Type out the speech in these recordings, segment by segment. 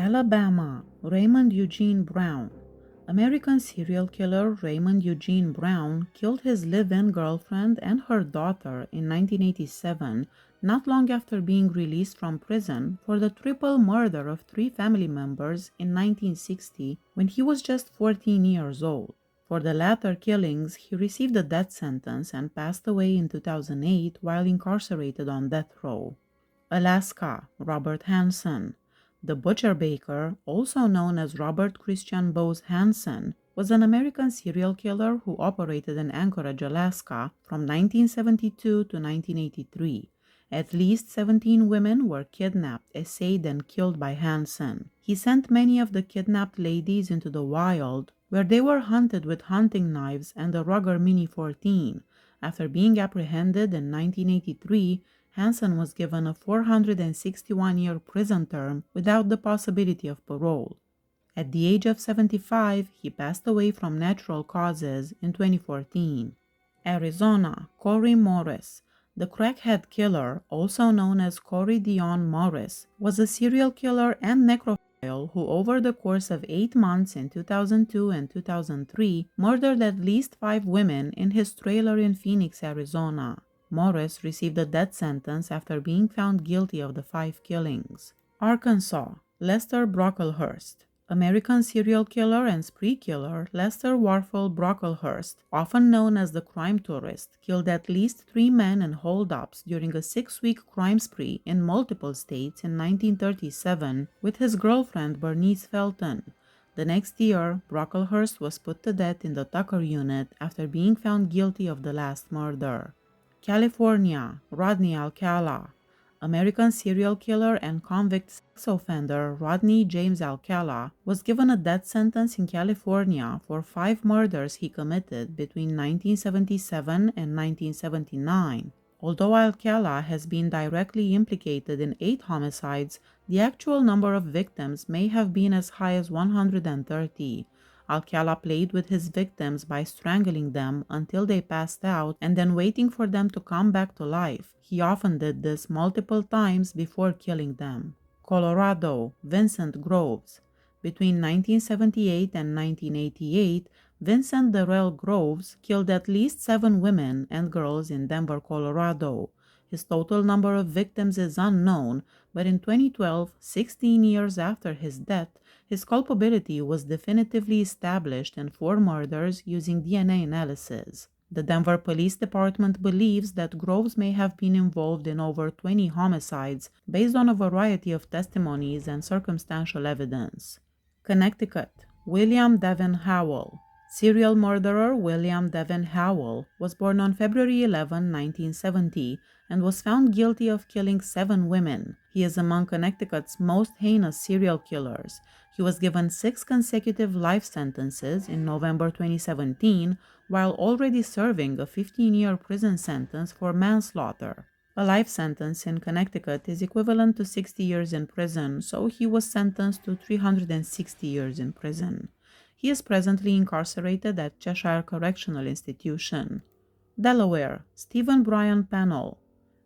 Alabama, Raymond Eugene Brown. American serial killer Raymond Eugene Brown killed his live-in girlfriend and her daughter in 1987, not long after being released from prison for the triple murder of three family members in 1960 when he was just 14 years old. For the latter killings, he received a death sentence and passed away in 2008 while incarcerated on death row. Alaska, Robert Hansen. The Butcher Baker, also known as Robert Christian Bose Hansen, was an American serial killer who operated in Anchorage, Alaska from 1972 to 1983. At least 17 women were kidnapped, essayed, and killed by Hansen. He sent many of the kidnapped ladies into the wild, where they were hunted with hunting knives and a Ruger Mini 14. After being apprehended in 1983, Hansen was given a 461-year prison term without the possibility of parole. At the age of 75, he passed away from natural causes in 2014. Arizona, Corey Morris. The crackhead killer, also known as Corey Dion Morris, was a serial killer and necrophile who over the course of 8 months in 2002 and 2003 murdered at least 5 women in his trailer in Phoenix, Arizona. Morris received a death sentence after being found guilty of the 5 killings. Arkansas, Lester Brocklehurst. American serial killer and spree killer Lester Warfel Brocklehurst, often known as the crime tourist, killed at least 3 men in holdups during a 6-week crime spree in multiple states in 1937 with his girlfriend Bernice Felton. The next year, Brocklehurst was put to death in the Tucker unit after being found guilty of the last murder. California, Rodney Alcala. American serial killer and convict sex offender Rodney James Alcala was given a death sentence in California for 5 murders he committed between 1977 and 1979. Although Alcala has been directly implicated in 8 homicides, the actual number of victims may have been as high as 130. Alcala played with his victims by strangling them until they passed out and then waiting for them to come back to life. He often did this multiple times before killing them. Colorado, Vincent Groves. Between 1978 and 1988, Vincent Darrell Groves killed at least 7 women and girls in Denver, Colorado. His total number of victims is unknown, but in 2012, 16 years after his death, his culpability was definitively established in 4 murders using DNA analysis. The Denver Police Department believes that Groves may have been involved in over 20 homicides based on a variety of testimonies and circumstantial evidence. Connecticut, William Devin Howell. Serial murderer William Devin Howell was born on February 11, 1970, and was found guilty of killing 7 women. He is among Connecticut's most heinous serial killers. He was given 6 consecutive life sentences in November 2017, while already serving a 15-year prison sentence for manslaughter. A life sentence in Connecticut is equivalent to 60 years in prison, so he was sentenced to 360 years in prison. He is presently incarcerated at Cheshire Correctional Institution. Delaware, Stephen Bryan Pennell.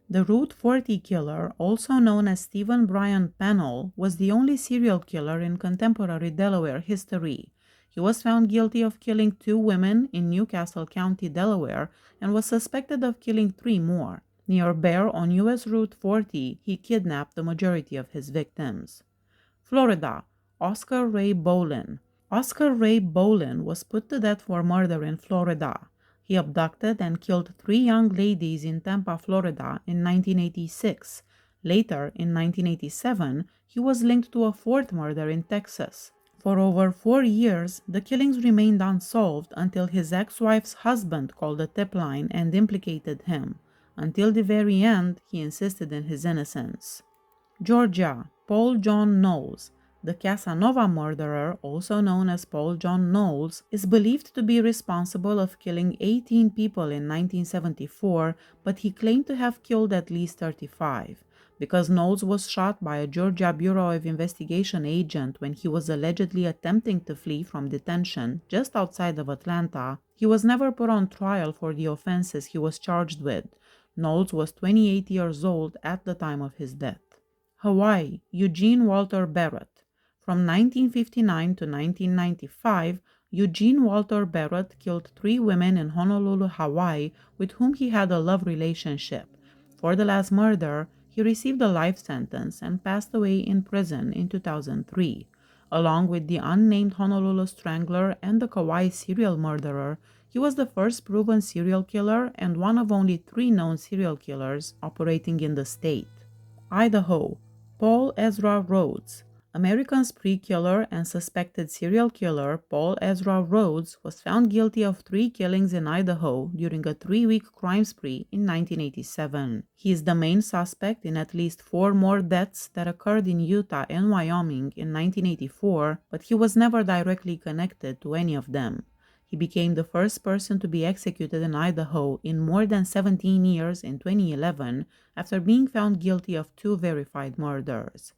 The Route 40 killer, also known as Stephen Bryan Pennell, was the only serial killer in contemporary Delaware history. He was found guilty of killing 2 women in Newcastle County, Delaware, and was suspected of killing 3 more. Near Bear on U.S. Route 40, he kidnapped the majority of his victims. Florida, Oscar Ray Bolin. Oscar Ray Bolin was put to death for murder in Florida. He abducted and killed 3 young ladies in Tampa, Florida in 1986. Later, in 1987, he was linked to a 4th murder in Texas. For over 4 years, the killings remained unsolved until his ex-wife's husband called the tip line and implicated him. Until the very end, he insisted in his innocence. Georgia, Paul John Knowles. The Casanova murderer, also known as Paul John Knowles, is believed to be responsible of killing 18 people in 1974, but he claimed to have killed at least 35. Because Knowles was shot by a Georgia Bureau of Investigation agent when he was allegedly attempting to flee from detention just outside of Atlanta, he was never put on trial for the offenses he was charged with. Knowles was 28 years old at the time of his death. Hawaii, Eugene Walter Barrett. From 1959 to 1995, Eugene Walter Barrett killed 3 women in Honolulu, Hawaii, with whom he had a love relationship. For the last murder, he received a life sentence and passed away in prison in 2003. Along with the unnamed Honolulu Strangler and the Kauai serial murderer, he was the first proven serial killer and one of only 3 known serial killers operating in the state. Idaho, Paul Ezra Rhodes. American spree killer and suspected serial killer Paul Ezra Rhodes was found guilty of 3 killings in Idaho during a 3-week crime spree in 1987. He is the main suspect in at least 4 more deaths that occurred in Utah and Wyoming in 1984, but he was never directly connected to any of them. He became the first person to be executed in Idaho in more than 17 years in 2011 after being found guilty of 2 verified murders.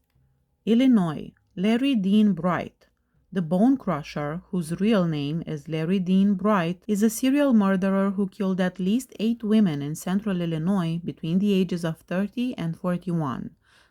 Illinois, Larry Dean Bright. The Bone Crusher, whose real name is Larry Dean Bright, is a serial murderer who killed at least 8 women in central Illinois between the ages of 30 and 41.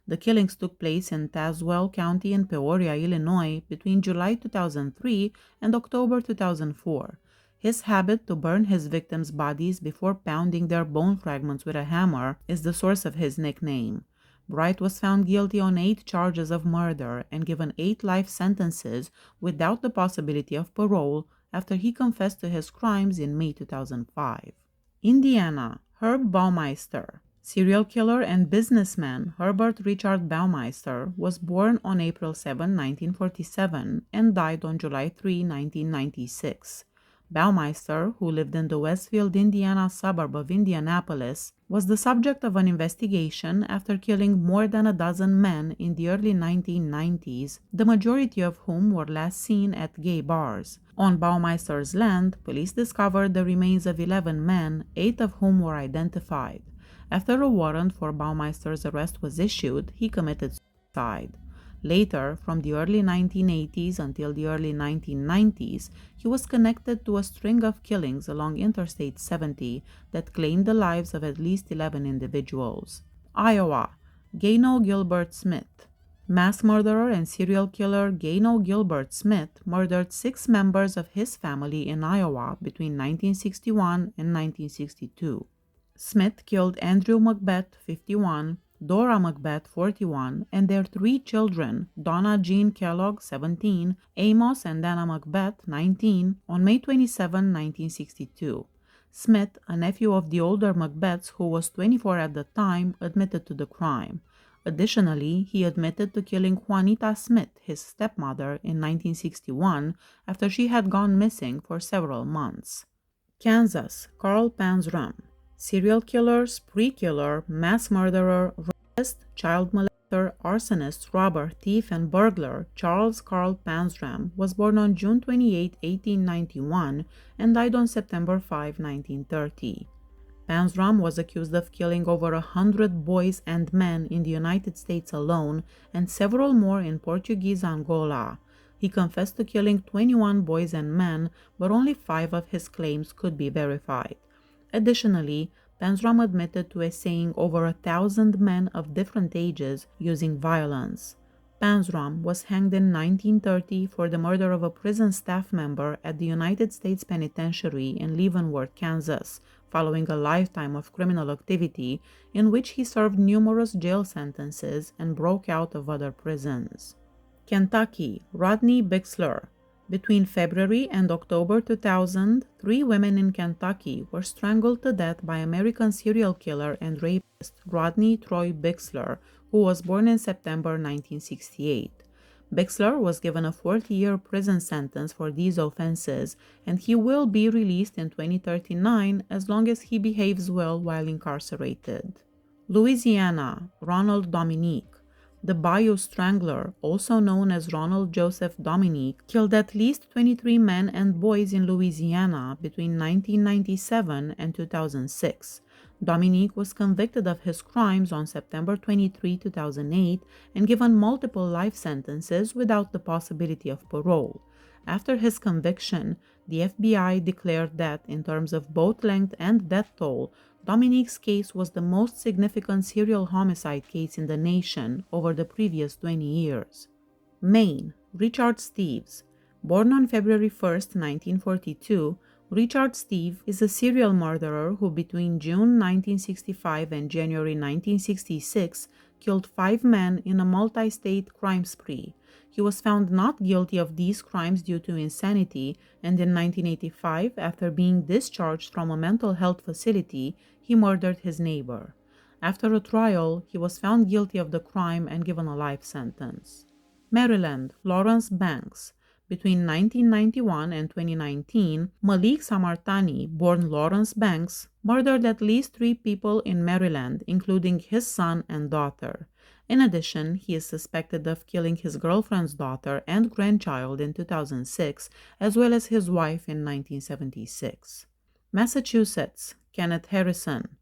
The killings took place in Tazewell County in Peoria, Illinois, between July 2003 and October 2004. His habit to burn his victims' bodies before pounding their bone fragments with a hammer is the source of his nickname. Bright was found guilty on 8 charges of murder and given 8 life sentences without the possibility of parole after he confessed to his crimes in May 2005. Indiana, Herb Baumeister. Serial killer and businessman Herbert Richard Baumeister was born on April 7, 1947 and died on July 3, 1996. Baumeister, who lived in the Westfield, Indiana suburb of Indianapolis, was the subject of an investigation after killing more than a dozen men in the early 1990s, the majority of whom were last seen at gay bars. On Baumeister's land, police discovered the remains of 11 men, 8 of whom were identified. After a warrant for Baumeister's arrest was issued, he committed suicide. Later, from the early 1980s until the early 1990s, he was connected to a string of killings along Interstate 70 that claimed the lives of at least 11 individuals. Iowa, Gano Gilbert Smith. Mass murderer and serial killer Gano Gilbert Smith murdered 6 members of his family in Iowa between 1961 and 1962. Smith killed Andrew Macbeth, 51, Dora Macbeth, 41, and their 3 children, Donna Jean Kellogg, 17, Amos and Dana Macbeth, 19, on May 27, 1962. Smith, a nephew of the older Macbeths who was 24 at the time, admitted to the crime. Additionally, he admitted to killing Juanita Smith, his stepmother, in 1961 after she had gone missing for several months. Kansas, Carl Panzram. Serial killer, spree killer, mass murderer, rapist, child molester, arsonist, robber, thief, and burglar Charles Carl Panzram was born on June 28, 1891 and died on September 5, 1930. Panzram was accused of killing over 100 boys and men in the United States alone and several more in Portuguese Angola. He confessed to killing 21 boys and men, but only 5 of his claims could be verified. Additionally, Panzram admitted to assaying over 1,000 men of different ages using violence. Panzram was hanged in 1930 for the murder of a prison staff member at the United States Penitentiary in Leavenworth, Kansas, following a lifetime of criminal activity in which he served numerous jail sentences and broke out of other prisons. Kentucky, Rodney Bixler. Between February and October 2000, 3 women in Kentucky were strangled to death by American serial killer and rapist Rodney Troy Bixler, who was born in September 1968. Bixler was given a 40-year prison sentence for these offenses, and he will be released in 2039 as long as he behaves well while incarcerated. Louisiana, Ronald Dominique. The Bayou Strangler, also known as Ronald Joseph Dominique, killed at least 23 men and boys in Louisiana between 1997 and 2006. Dominique was convicted of his crimes on September 23, 2008, and given multiple life sentences without the possibility of parole. After his conviction, the FBI declared that, in terms of both length and death toll, Dominique's case was the most significant serial homicide case in the nation over the previous 20 years. Maine, Richard Steves. Born on February 1, 1942, Richard Steves is a serial murderer who between June 1965 and January 1966 killed 5 men in a multi-state crime spree. He was found not guilty of these crimes due to insanity, and in 1985, after being discharged from a mental health facility, he murdered his neighbor. After a trial, he was found guilty of the crime and given a life sentence. Maryland, Lawrence Banks. Between 1991 and 2019, Malik Samartani, born Lawrence Banks, murdered at least 3 people in Maryland, including his son and daughter. In addition, he is suspected of killing his girlfriend's daughter and grandchild in 2006, as well as his wife in 1976. Massachusetts, Kenneth Harrison.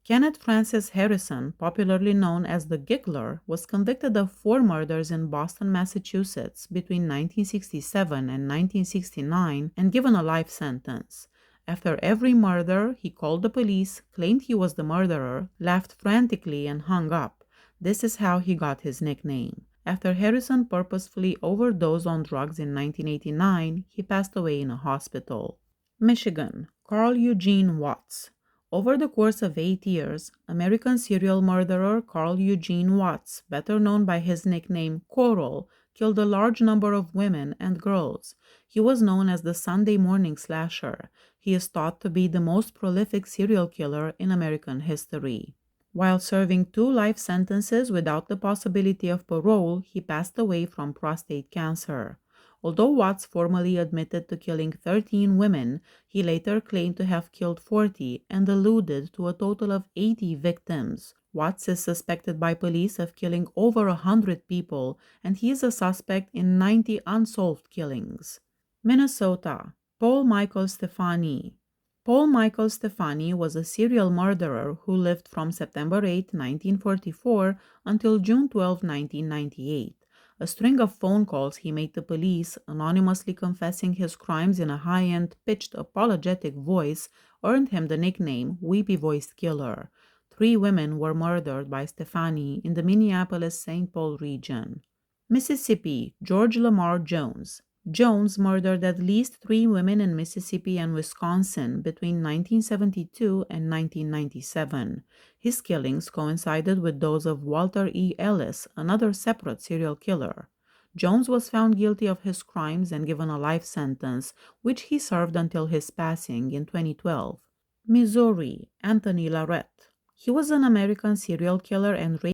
Kenneth Francis Harrison, popularly known as the Giggler, was convicted of 4 murders in Boston, Massachusetts between 1967 and 1969 and given a life sentence. After every murder, he called the police, claimed he was the murderer, laughed frantically, and hung up. This is how he got his nickname. After Harrison purposefully overdosed on drugs in 1989, he passed away in a hospital. Michigan, Carl Eugene Watts. Over the course of 8 years, American serial murderer Carl Eugene Watts, better known by his nickname Coral, killed a large number of women and girls. He was known as the Sunday morning slasher. He is thought to be the most prolific serial killer in American history. While serving 2 life sentences without the possibility of parole, he passed away from prostate cancer. Although Watts formally admitted to killing 13 women, he later claimed to have killed 40 and alluded to a total of 80 victims. Watts is suspected by police of killing over 100 people, and he is a suspect in 90 unsolved killings. Minnesota, Paul Michael Stefani. Paul Michael Stefani was a serial murderer who lived from September 8, 1944 until June 12, 1998. A string of phone calls he made to police, anonymously confessing his crimes in a high-end, pitched, apologetic voice, earned him the nickname Weepy-Voiced Killer. 3 women were murdered by Stefani in the Minneapolis-St. Paul region. Mississippi, George Lamar Jones. Jones murdered at least 3 women in Mississippi and Wisconsin between 1972 and 1997. His killings coincided with those of Walter E. Ellis, another separate serial killer. Jones was found guilty of his crimes and given a life sentence, which he served until his passing in 2012. Missouri, Anthony Larrett. He was an American serial killer and rapist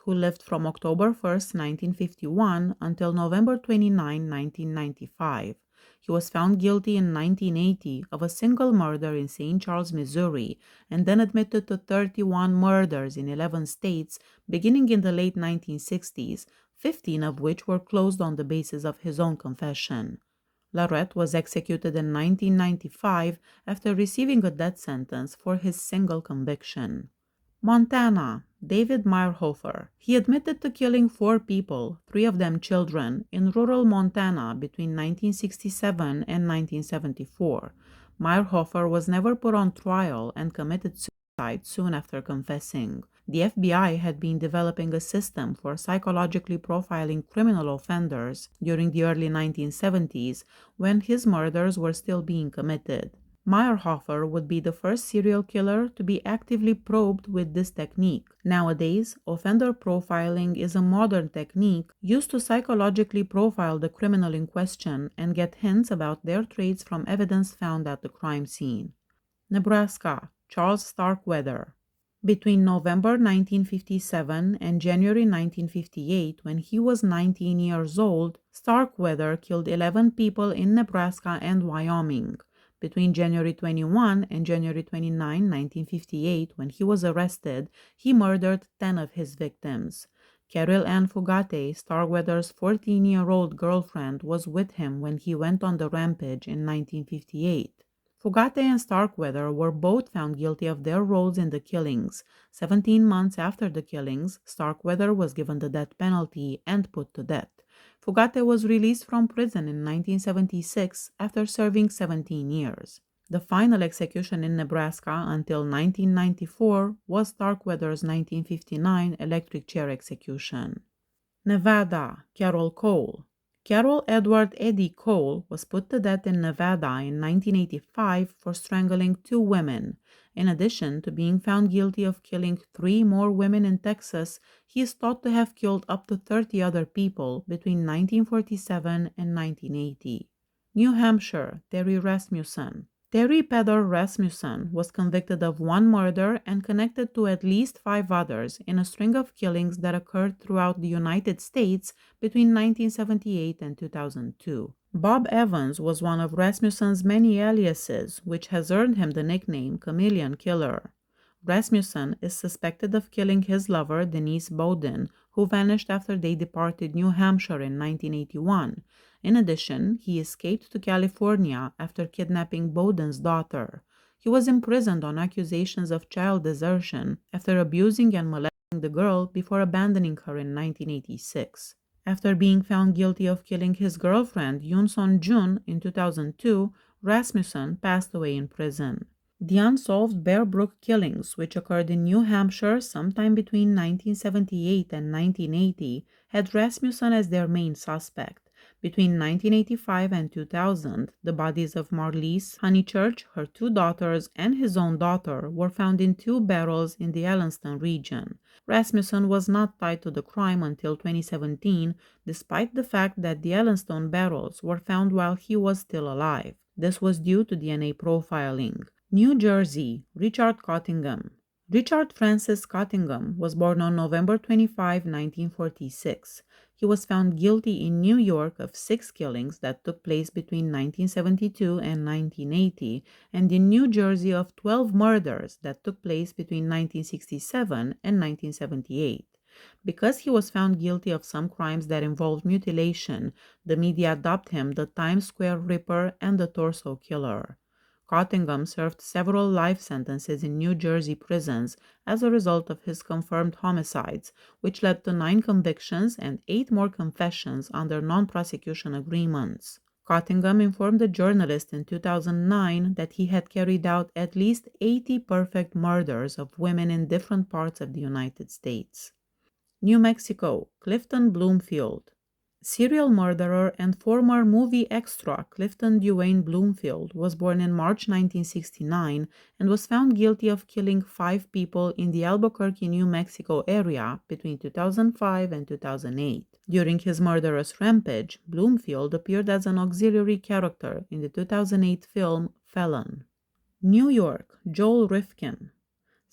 who lived from October 1, 1951 until November 29, 1995. He was found guilty in 1980 of a single murder in St. Charles, Missouri, and then admitted to 31 murders in 11 states beginning in the late 1960s, 15 of which were closed on the basis of his own confession. Larrett was executed in 1995 after receiving a death sentence for his single conviction. Montana, David Meyerhofer. He admitted to killing 4 people, 3 of them children, in rural Montana between 1967 and 1974. Meyerhofer was never put on trial and committed suicide soon after confessing. The FBI had been developing a system for psychologically profiling criminal offenders during the early 1970s when his murders were still being committed. Meyerhofer would be the first serial killer to be actively probed with this technique. Nowadays, offender profiling is a modern technique used to psychologically profile the criminal in question and get hints about their traits from evidence found at the crime scene. Nebraska, Charles Starkweather. Between November 1957 and January 1958, when he was 19 years old, Starkweather killed 11 people in Nebraska and Wyoming. Between January 21 and January 29, 1958, when he was arrested, he murdered 10 of his victims. Carol Ann Fugate, Starkweather's 14-year-old girlfriend, was with him when he went on the rampage in 1958. Fugate and Starkweather were both found guilty of their roles in the killings. 17 months after the killings, Starkweather was given the death penalty and put to death. Fugate was released from prison in 1976 after serving 17 years. The final execution in Nebraska until 1994 was Starkweather's 1959 electric chair execution. Nevada, Carol Cole. Carol Edward Eddie Cole was put to death in Nevada in 1985 for strangling 2 women. In addition to being found guilty of killing 3 more women in Texas, he is thought to have killed up to 30 other people between 1947 and 1980. New Hampshire, Terry Rasmussen. Terry Peder Rasmussen was convicted of 1 murder and connected to at least 5 others in a string of killings that occurred throughout the United States between 1978 and 2002. Bob Evans was one of Rasmussen's many aliases, which has earned him the nickname Chameleon Killer. Rasmussen is suspected of killing his lover, Denise Bowden, who vanished after they departed New Hampshire in 1981. In addition, he escaped to California after kidnapping Bowden's daughter. He was imprisoned on accusations of child desertion after abusing and molesting the girl before abandoning her in 1986. After being found guilty of killing his girlfriend, Yoon Son-jun, in 2002, Rasmussen passed away in prison. The unsolved Bear Brook killings, which occurred in New Hampshire sometime between 1978 and 1980, had Rasmussen as their main suspect. Between 1985 and 2000, the bodies of Marlise Honeychurch, her 2 daughters, and his own daughter were found in 2 barrels in the Allenston region. Rasmussen was not tied to the crime until 2017, despite the fact that the Allenston barrels were found while he was still alive. This was due to DNA profiling. New Jersey, Richard Cottingham. Richard Francis Cottingham was born on November 25, 1946. He was found guilty in New York of 6 killings that took place between 1972 and 1980, and in New Jersey of 12 murders that took place between 1967 and 1978. Because he was found guilty of some crimes that involved mutilation, the media dubbed him the Times Square Ripper and the Torso Killer. Cottingham served several life sentences in New Jersey prisons as a result of his confirmed homicides, which led to 9 convictions and 8 more confessions under non-prosecution agreements. Cottingham informed a journalist in 2009 that he had carried out at least 80 perfect murders of women in different parts of the United States. New Mexico, Clifton Bloomfield. Serial murderer and former movie extra Clifton Duane Bloomfield was born in March 1969 and was found guilty of killing 5 people in the Albuquerque, New Mexico area between 2005 and 2008. During his murderous rampage, Bloomfield appeared as an auxiliary character in the 2008 film Felon. New York, Joel Rifkin.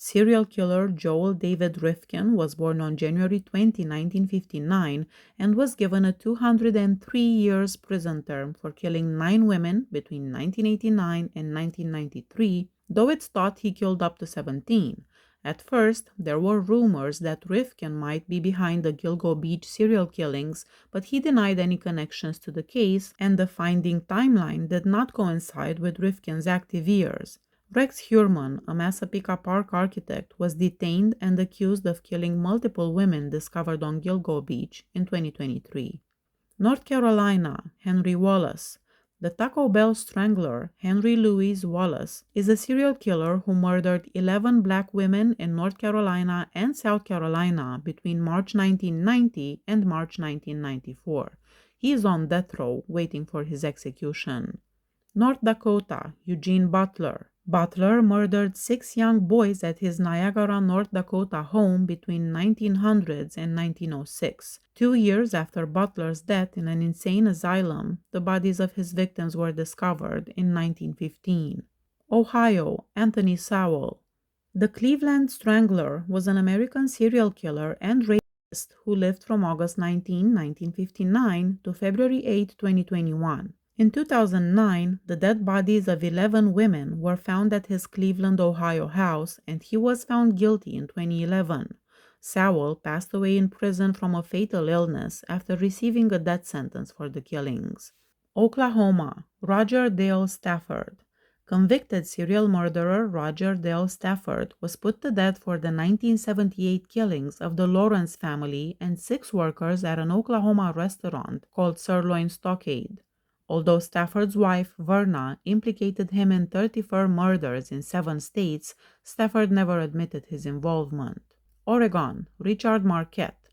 Serial killer Joel David Rifkin was born on January 20, 1959, and was given a 203 years prison term for killing 9 women between 1989 and 1993, though it's thought he killed up to 17. At first, there were rumors that Rifkin might be behind the Gilgo Beach serial killings, but he denied any connections to the case, and the finding timeline did not coincide with Rifkin's active years. Rex Hurman, a Massapequa Park architect, was detained and accused of killing multiple women discovered on Gilgo Beach in 2023. North Carolina, Henry Wallace. The Taco Bell strangler, Henry Louis Wallace, is a serial killer who murdered 11 black women in North Carolina and South Carolina between March 1990 and March 1994. He is on death row waiting for his execution. North Dakota, Eugene Butler. Butler murdered 6 young boys at his Niagara, North Dakota home between 1900s and 1906. 2 years after Butler's death in an insane asylum, the bodies of his victims were discovered in 1915. Ohio, Anthony Sowell. The Cleveland Strangler was an American serial killer and rapist who lived from August 19, 1959 to February 8, 2021. In 2009, the dead bodies of 11 women were found at his Cleveland, Ohio house, and he was found guilty in 2011. Sowell passed away in prison from a fatal illness after receiving a death sentence for the killings. Oklahoma, Roger Dale Stafford. Convicted serial murderer Roger Dale Stafford was put to death for the 1978 killings of the Lawrence family and 6 workers at an Oklahoma restaurant called Sirloin Stockade. Although Stafford's wife, Verna, implicated him in 34 murders in 7 states, Stafford never admitted his involvement. Oregon, Richard Marquette.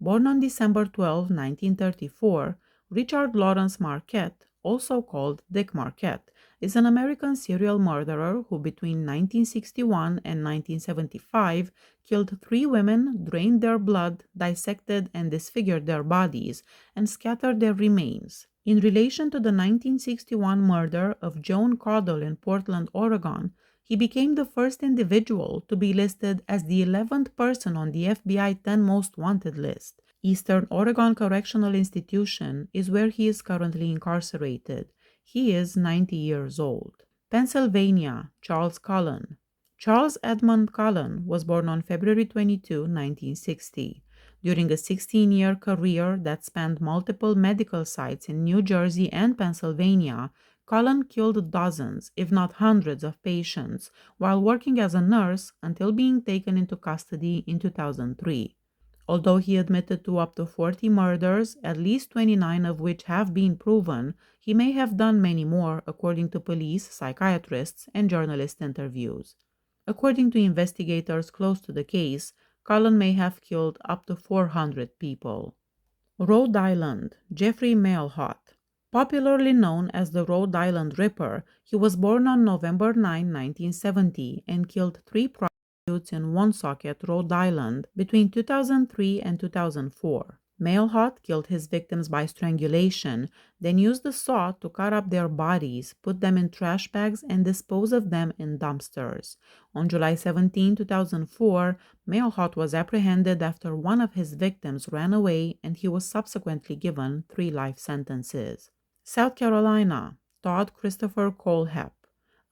Born on December 12, 1934, Richard Lawrence Marquette, also called Dick Marquette, is an American serial murderer who between 1961 and 1975 killed 3 women, drained their blood, dissected and disfigured their bodies, and scattered their remains. In relation to the 1961 murder of Joan Caudle in Portland, Oregon, he became the first individual to be listed as the 11th person on the FBI 10 Most Wanted list. Eastern Oregon Correctional Institution is where he is currently incarcerated. He is 90 years old. Pennsylvania, Charles Cullen. Charles Edmund Cullen was born on February 22, 1960. During a 16-year career that spanned multiple medical sites in New Jersey and Pennsylvania, Cullen killed dozens, if not hundreds, of patients while working as a nurse until being taken into custody in 2003. Although he admitted to up to 40 murders, at least 29 of which have been proven, he may have done many more, according to police, psychiatrists, and journalist interviews. According to investigators close to the case, Cullen may have killed up to 400 people. Rhode Island, Jeffrey Mailhot. Popularly known as the Rhode Island Ripper, he was born on November 9, 1970, and killed 3 prostitutes in Woonsocket, Rhode Island, between 2003 and 2004. Mailhot killed his victims by strangulation, then used a saw to cut up their bodies, put them in trash bags, and dispose of them in dumpsters. On July 17, 2004, Mailhot was apprehended after one of his victims ran away, and he was subsequently given 3 life sentences. South Carolina, Todd Christopher Colehep.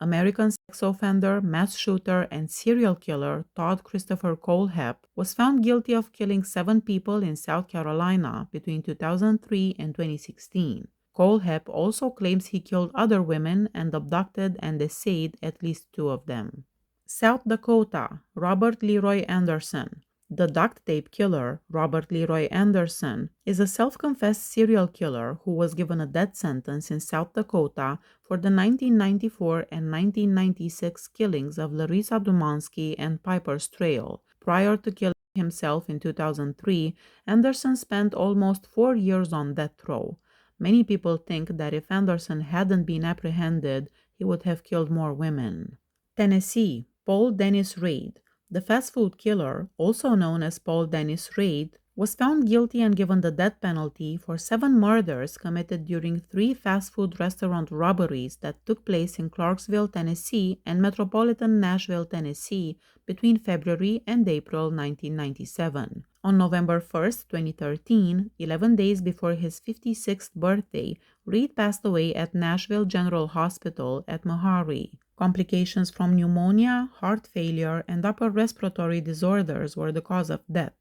American sex offender, mass shooter, and serial killer Todd Christopher Colehep was found guilty of killing 7 people in South Carolina between 2003 and 2016. Colehep also claims he killed other women and abducted and essayed at least 2 of them. South Dakota, Robert Leroy Anderson. The duct tape killer, Robert Leroy Anderson, is a self-confessed serial killer who was given a death sentence in South Dakota for the 1994 and 1996 killings of Larissa Dumansky and Piper Strail. Prior to killing himself in 2003, Anderson spent almost 4 years on death row. Many people think that if Anderson hadn't been apprehended, he would have killed more women. Tennessee, Paul Dennis Reid. The fast food killer, also known as Paul Dennis Reid, was found guilty and given the death penalty for 7 murders committed during 3 fast food restaurant robberies that took place in Clarksville, Tennessee and metropolitan Nashville, Tennessee between February and April 1997. On November 1, 2013, 11 days before his 56th birthday, Reid passed away at Nashville General Hospital at Meharry. Complications from pneumonia, heart failure, and upper respiratory disorders were the cause of death.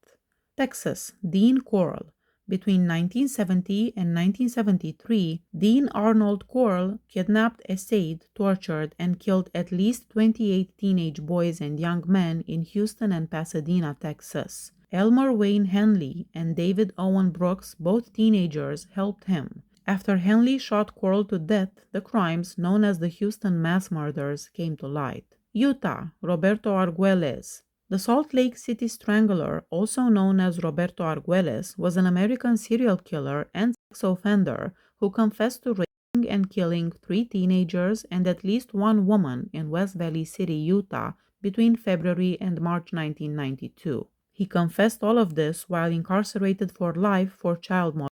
Texas, Dean Corll. Between 1970 and 1973, Dean Arnold Corll kidnapped, essayed, tortured, and killed at least 28 teenage boys and young men in Houston and Pasadena, Texas. Elmer Wayne Henley and David Owen Brooks, both teenagers, helped him. After Henley shot Corll to death, the crimes, known as the Houston mass murders, came to light. Utah, Roberto Arguelles. The Salt Lake City Strangler, also known as Roberto Arguelles, was an American serial killer and sex offender who confessed to raping and killing 3 teenagers and at least 1 woman in West Valley City, Utah, between February and March 1992. He confessed all of this while incarcerated for life for child molestation.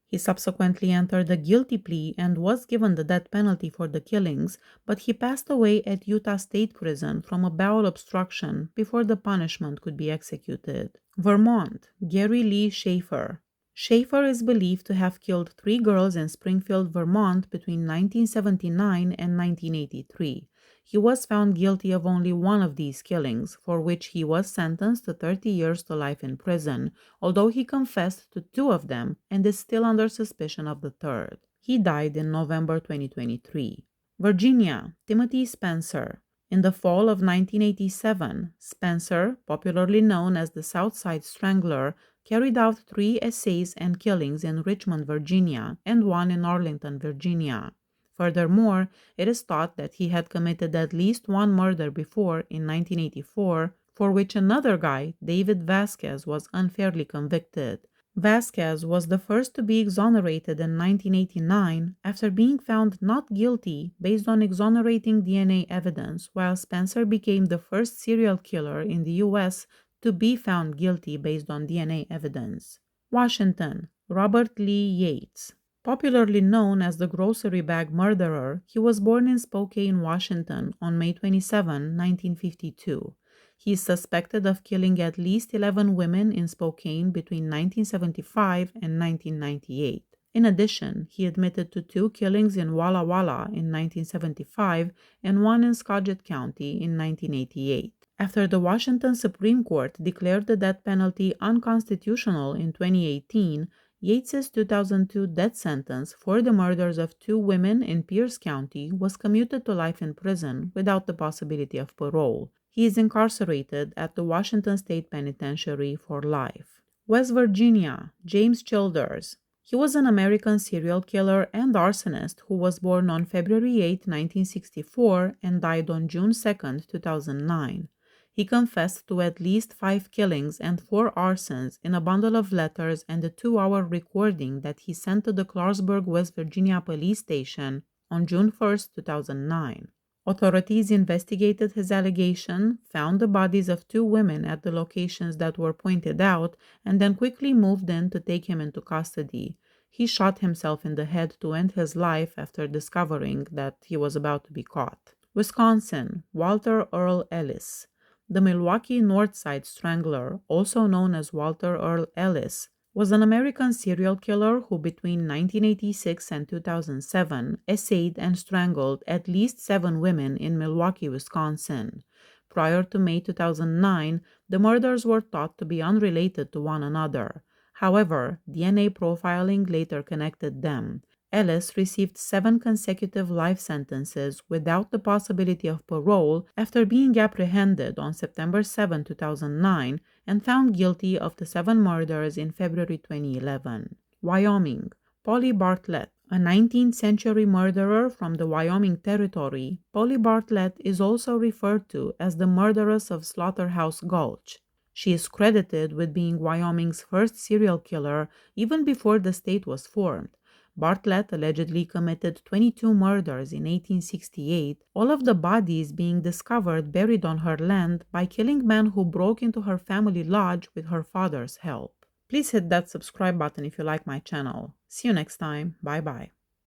He subsequently entered a guilty plea and was given the death penalty for the killings, but he passed away at Utah State Prison from a bowel obstruction before the punishment could be executed. Vermont, Gary Lee Schaefer. Schaefer is believed to have killed 3 girls in Springfield, Vermont between 1979 and 1983. He was found guilty of only 1 of these killings, for which he was sentenced to 30 years to life in prison, although he confessed to 2 of them and is still under suspicion of the 3rd. He died in November 2023. Virginia, Timothy Spencer. In the fall of 1987, Spencer, popularly known as the Southside Strangler, carried out 3 essays and killings in Richmond, Virginia, and 1 in Arlington, Virginia. Furthermore, it is thought that he had committed at least 1 murder before in 1984, for which another guy, David Vasquez, was unfairly convicted. Vasquez was the first to be exonerated in 1989 after being found not guilty based on exonerating DNA evidence, while Spencer became the first serial killer in the U.S. to be found guilty based on DNA evidence. Washington, Robert Lee Yates. Popularly known as the grocery bag murderer, he was born in Spokane, Washington on May 27, 1952. He is suspected of killing at least 11 women in Spokane between 1975 and 1998. In addition, he admitted to 2 killings in Walla Walla in 1975 and 1 in Skagit County in 1988. After the Washington Supreme Court declared the death penalty unconstitutional in 2018, Yates's 2002 death sentence for the murders of 2 women in Pierce County was commuted to life in prison without the possibility of parole. He is incarcerated at the Washington State Penitentiary for life. West Virginia, James Childers. He was an American serial killer and arsonist who was born on February 8, 1964 and died on June 2, 2009. He confessed to at least 5 killings and 4 arsons in a bundle of letters and a 2-hour recording that he sent to the Clarksburg, West Virginia police station on June 1, 2009. Authorities investigated his allegation, found the bodies of 2 women at the locations that were pointed out, and then quickly moved in to take him into custody. He shot himself in the head to end his life after discovering that he was about to be caught. Wisconsin, Walter Earl Ellis. The Milwaukee Northside Strangler, also known as Walter Earl Ellis, was an American serial killer who between 1986 and 2007 essayed and strangled at least 7 women in Milwaukee, Wisconsin. Prior to May 2009, the murders were thought to be unrelated to one another. However, DNA profiling later connected them. Ellis received 7 consecutive life sentences without the possibility of parole after being apprehended on September 7, 2009, and found guilty of the 7 murders in February 2011. Wyoming, Polly Bartlett. A 19th century murderer from the Wyoming Territory, Polly Bartlett is also referred to as the murderess of Slaughterhouse Gulch. She is credited with being Wyoming's first serial killer even before the state was formed. Bartlett allegedly committed 22 murders in 1868, all of the bodies being discovered buried on her land by killing men who broke into her family lodge with her father's help. Please hit that subscribe button if you like my channel. See you next time. Bye bye.